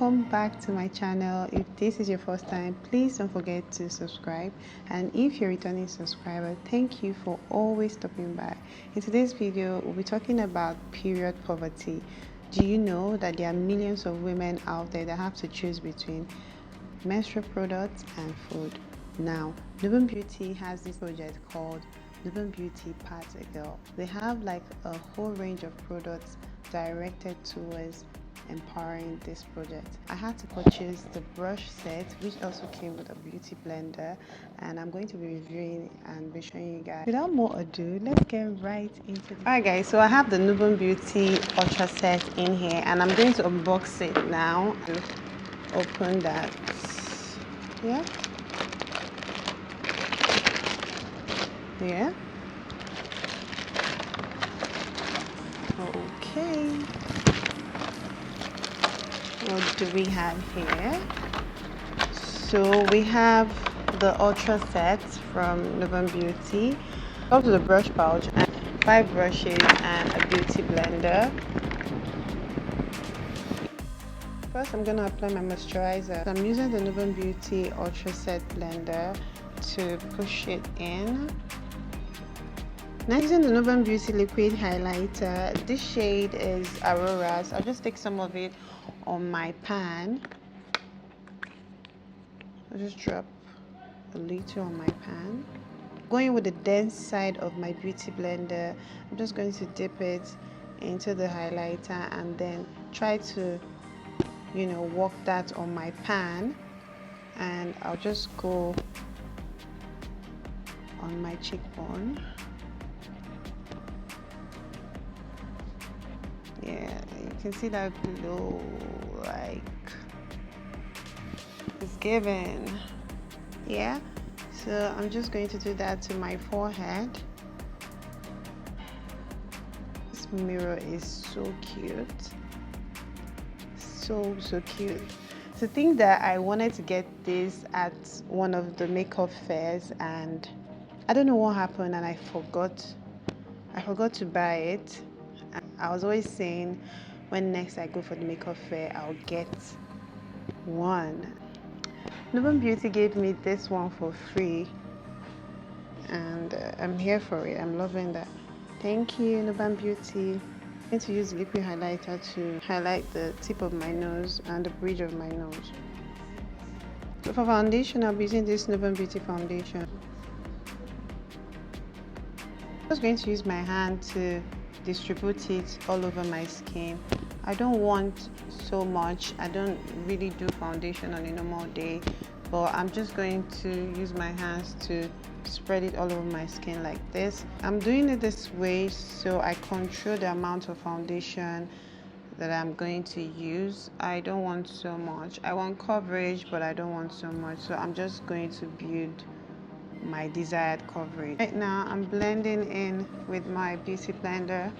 welcome back to my channel. If this is your first time, please don't forget to subscribe, and if you're a returning subscriber, thank you for always stopping by. In today's video, we'll be talking about period poverty. Do you know that there are millions of women out there that have to choose between menstrual products and food? Now, Nuban Beauty has this project called Nuban Beauty Part a Girl. They have like a whole range of products directed towards empowering this project. I had to purchase the brush set, which also came with a beauty blender, and I'm going to be reviewing and be showing you guys. Without more ado, let's get right into it. Alright guys, so I have the Nuban Beauty Ultra set in here, and I'm going to unbox it now. Open that. Yeah. Okay. What do we have here? So we have the Ultra set from Nuban Beauty. Comes with a brush pouch and 5 brushes and a beauty blender. First, I'm going to apply my moisturizer. So I'm using the Nuban Beauty Ultra Set blender to push it in. Now using the Nuban Beauty liquid highlighter. This shade is Aurora, so I'll just take some of it on my pan. I'll just drop a little on my pan. Going with the dense side of my beauty blender, I'm just going to dip it into the highlighter and then try to, work that on my pan, and I'll just go on my cheekbone. Yeah, you can see that glow, like it's given. Yeah, so I'm just going to do that to my forehead. This mirror is so cute, so cute. To think that I wanted to get this at one of the makeup fairs, and I don't know what happened, and I forgot to buy it. I was always saying when next I go for the makeup fair, I'll get one. Nuban Beauty gave me this one for free, and I'm here for it. I'm loving that. Thank you, Nuban Beauty. I'm going to use liquid highlighter to highlight the tip of my nose and the bridge of my nose. So for foundation, I'll be using this Nuban Beauty foundation. I'm just going to use my hand to distribute it all over my skin. I don't want so much. I don't really do foundation on a normal day, but I'm just going to use my hands to spread it all over my skin like this. I'm doing it this way so I control the amount of foundation that I'm going to use. I don't want so much. I want coverage, but I don't want so much, so I'm just going to build my desired coverage. Right now I'm blending in with my beauty blender.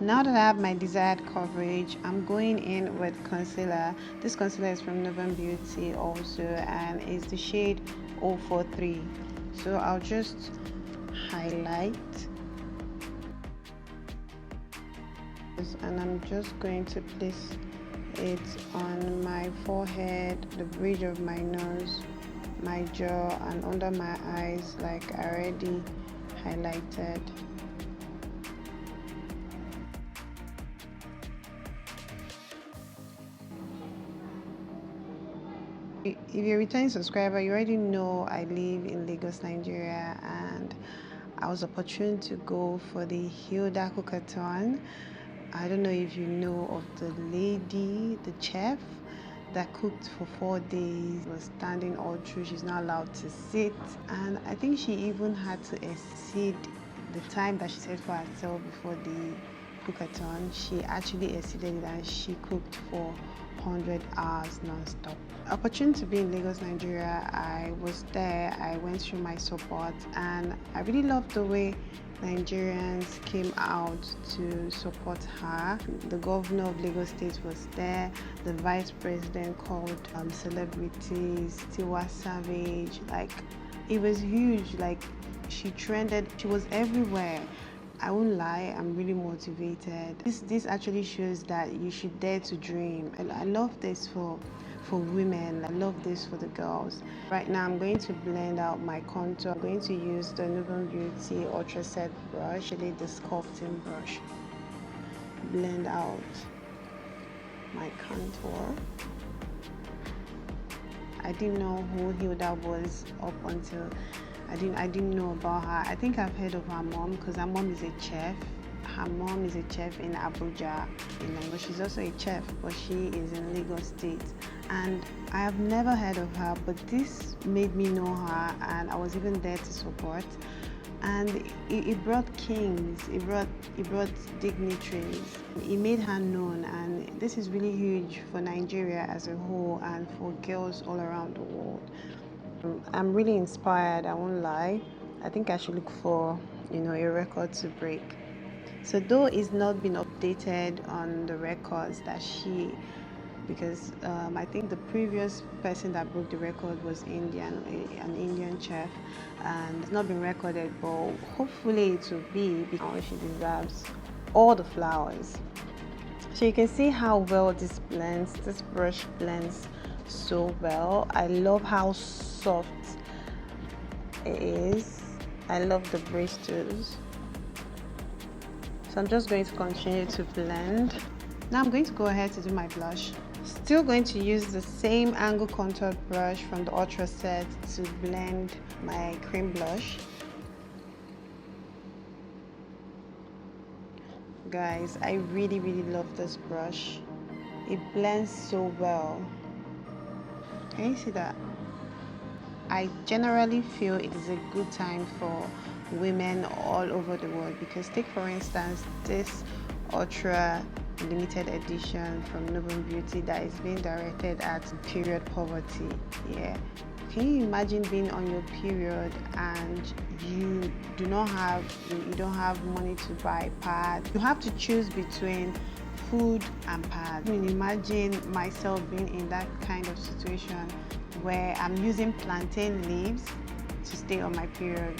Now that I have my desired coverage, I'm going in with concealer. This concealer is from Nuban Beauty also, and it's the shade 043. So I'll just highlight, and I'm just going to place it on my forehead, the bridge of my nose, my jaw, and under my eyes, like I already highlighted. If you're a returning subscriber, you already know I live in Lagos, Nigeria, and I was opportune to go for the Hilda cookathon. I don't know if you know of the lady, the chef that cooked for 4 days, was standing all through. She's not allowed to sit, and I think she even had to exceed the time that she set for herself before the cookathon. She actually exceeded it, and she cooked for 100 hours non-stop. Opportunity to be in Lagos, Nigeria. I was there. I went through my support, and I really loved the way Nigerians came out to support her. The governor of Lagos State was there. The vice president called celebrities, Tiwa Savage. Like, it was huge. Like, she trended. She was everywhere. I won't lie, I'm really motivated. This actually shows that you should dare to dream. I love this for women. I love this for the girls. Right now I'm going to blend out my contour. I'm going to use the Nuban Beauty Ultra Set brush, actually the sculpting brush. Blend out my contour. I didn't know who Hilda was up until I didn't know about her. I think I've heard of her mom because her mom is a chef. Her mom is a chef in Abuja, in Lagos. She's also a chef, but she is in Lagos State. And I have never heard of her, but this made me know her, and I was even there to support. And it brought kings, it brought dignitaries. It made her known, and this is really huge for Nigeria as a whole and for girls all around the world. I'm really inspired, I won't lie. I think I should look for, a record to break. So though it's not been updated on the records that because I think the previous person that broke the record was an Indian chef, and it's not been recorded, but hopefully it will be, because she deserves all the flowers. So you can see how well this brush blends so well. I love how soft it is. I love the bristles. So I'm just going to continue to blend. Now I'm going to go ahead to do my blush. Still going to use the same angle contour brush from the Ultra Set to blend my cream blush. Guys, I really love this brush. It blends so well. Can you see that? I generally feel it is a good time for women all over the world, because take for instance this ultra limited edition from Nuban Beauty that is being directed at period poverty. Yeah, can you imagine being on your period and you don't have money to buy pads? You have to choose between food and pads. I mean, imagine myself being in that kind of situation where I'm using plantain leaves to stay on my period.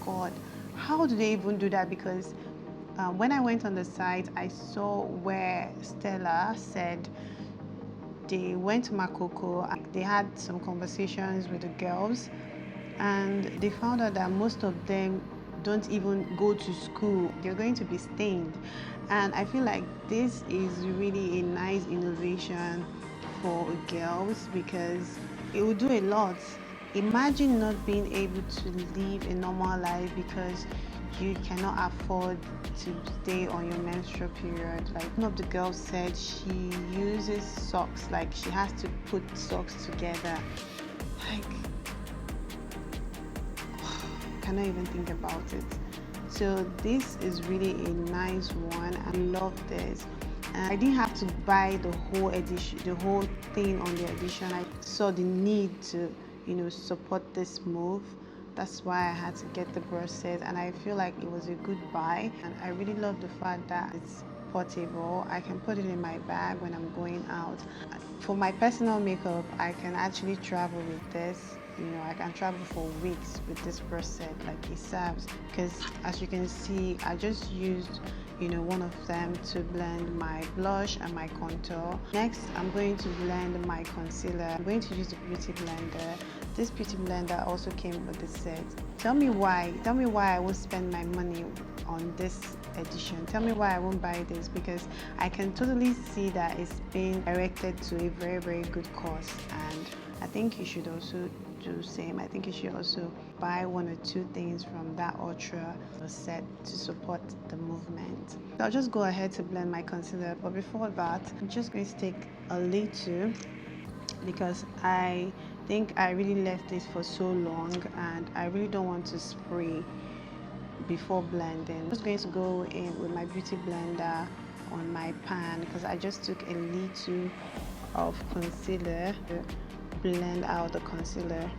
God, how do they even do that? Because when I went on the site, I saw where Stella said they went to Makoko, they had some conversations with the girls, and they found out that most of them don't even go to school. They're going to be stained. And I feel like this is really a nice innovation for girls, because it will do a lot. Imagine not being able to live a normal life because you cannot afford to stay on your menstrual period. Like one of the girls said, she uses socks, like she has to put socks together. Like, cannot even think about it. So this is really a nice one. I love this. And I didn't have to buy the whole edition, the whole thing on the edition. I saw the need to, support this move. That's why I had to get the brush set, and I feel like it was a good buy. And I really love the fact that it's portable. I can put it in my bag when I'm going out. For my personal makeup, I can actually travel with this. I can travel for weeks with this brush set. Like, it serves, because as you can see, I just used one of them to blend my blush and my contour. Next, I'm going to blend my concealer. I'm going to use the beauty blender. This beauty blender also came with the set. Tell me why I won't spend my money on this edition. Tell me why I won't buy this, because I can totally see that it's being directed to a very good cause, and I think you should also do the same. I think you should also buy one or two things from that Ultra set to support the movement. So I'll just go ahead to blend my concealer, but before that, I'm just going to take a little, because I think I really left this for so long and I really don't want to spray before blending. I'm just going to go in with my beauty blender on my pan, because I just took a little of concealer to blend out the concealer.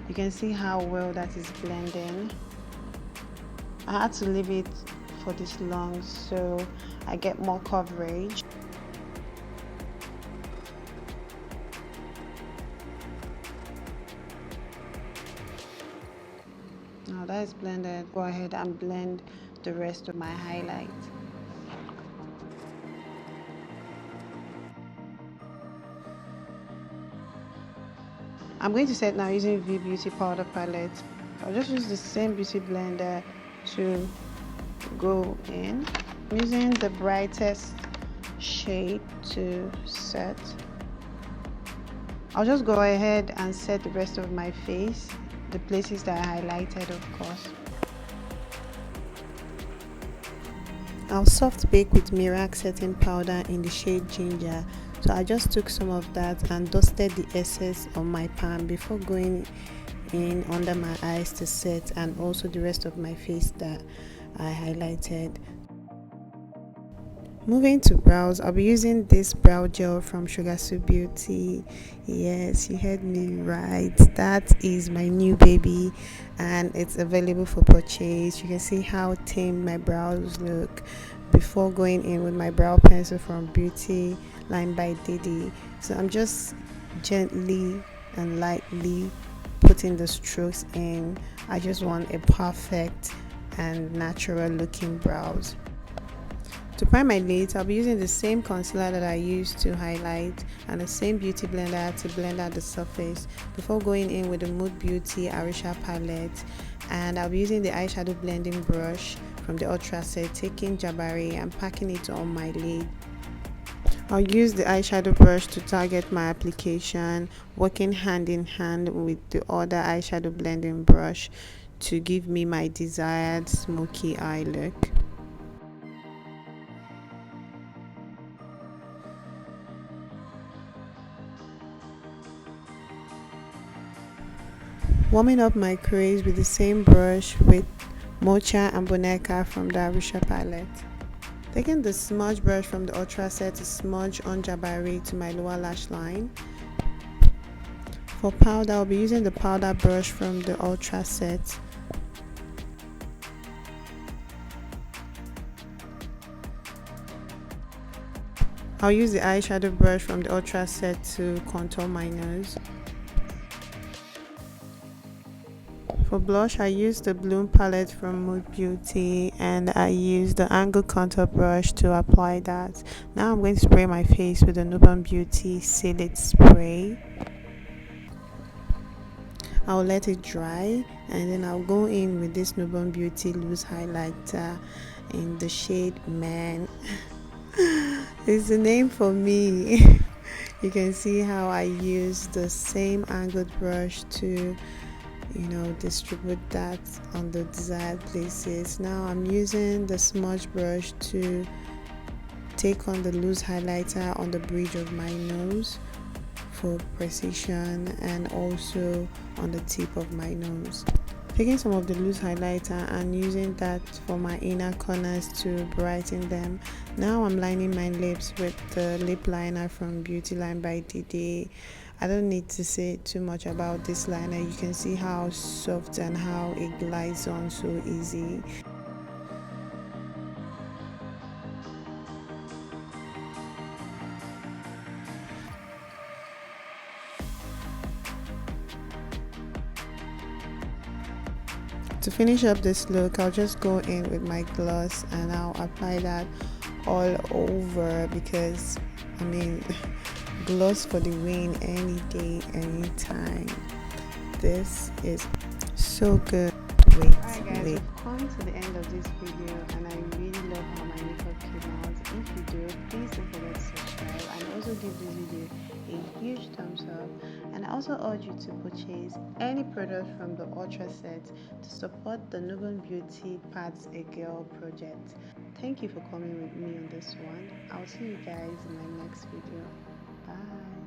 You can see how well that is blending. I had to leave it for this long so I get more coverage. Now that is blended, go ahead and blend the rest of my highlight. I'm going to set now using Beauty powder palette. I'll just use the same beauty blender to go in. I'm using the brightest shade to set. I'll just go ahead and set the rest of my face, the places that I highlighted, of course. I'll soft bake with Mirac setting powder in the shade Ginger. So I just took some of that and dusted the excess on my palm before going in under my eyes to set, and also the rest of my face that I highlighted. Moving to brows, I'll be using this brow gel from Nuban Beauty. Yes, you heard me right. That is my new baby and it's available for purchase. You can see how tame my brows look before going in with my brow pencil from Beauty Line by Didi. So I'm just gently and lightly putting the strokes in. I just want a perfect and natural looking brows. To prime my lids, I'll be using the same concealer that I used to highlight and the same beauty blender to blend out the surface before going in with the Nuban Beauty eyeshadow palette. And I'll be using the eyeshadow blending brush from the Ultra Set, taking Jabari and packing it on my lid. I'll use the eyeshadow brush to target my application, working hand in hand with the other eyeshadow blending brush to give me my desired smoky eye look. Warming up my crease with the same brush with Mocha and Boneka from the Arusha palette. Taking the smudge brush from the Ultra Set to smudge on Jabari to my lower lash line. For powder, I'll be using the powder brush from the Ultra Set. I'll use the eyeshadow brush from the Ultra Set to contour my nose. For blush, I used the Bloom palette from Nuban Beauty and I used the angle contour brush to apply that. Now I'm going to spray my face with the Nuban Beauty Seal It spray. I'll let it dry and then I'll go in with this Nuban Beauty loose highlighter in the shade MEHN. It's the name for me. You can see how I use the same angled brush to distribute that on the desired places. Now I'm using the smudge brush to take on the loose highlighter on the bridge of my nose for precision and also on the tip of my nose. Taking some of the loose highlighter and using that for my inner corners to brighten them. Now I'm lining my lips with the lip liner from Beauty Line by Didi. I don't need to say too much about this liner. You can see how soft and how it glides on so easy. To finish up this look, I'll just go in with my gloss and I'll apply that all over because gloss for the win any day, anytime. This is so good. Alright guys, we've come to the end of this video and I really love how my makeup came out. If you do, please don't forget to subscribe and also give this video a huge thumbs up. And I also urge you to purchase any product from the Ultra Set to support the Nuban Beauty Pads a Girl project. Thank you for coming with me on this one. I'll see you guys in my next video. Bye.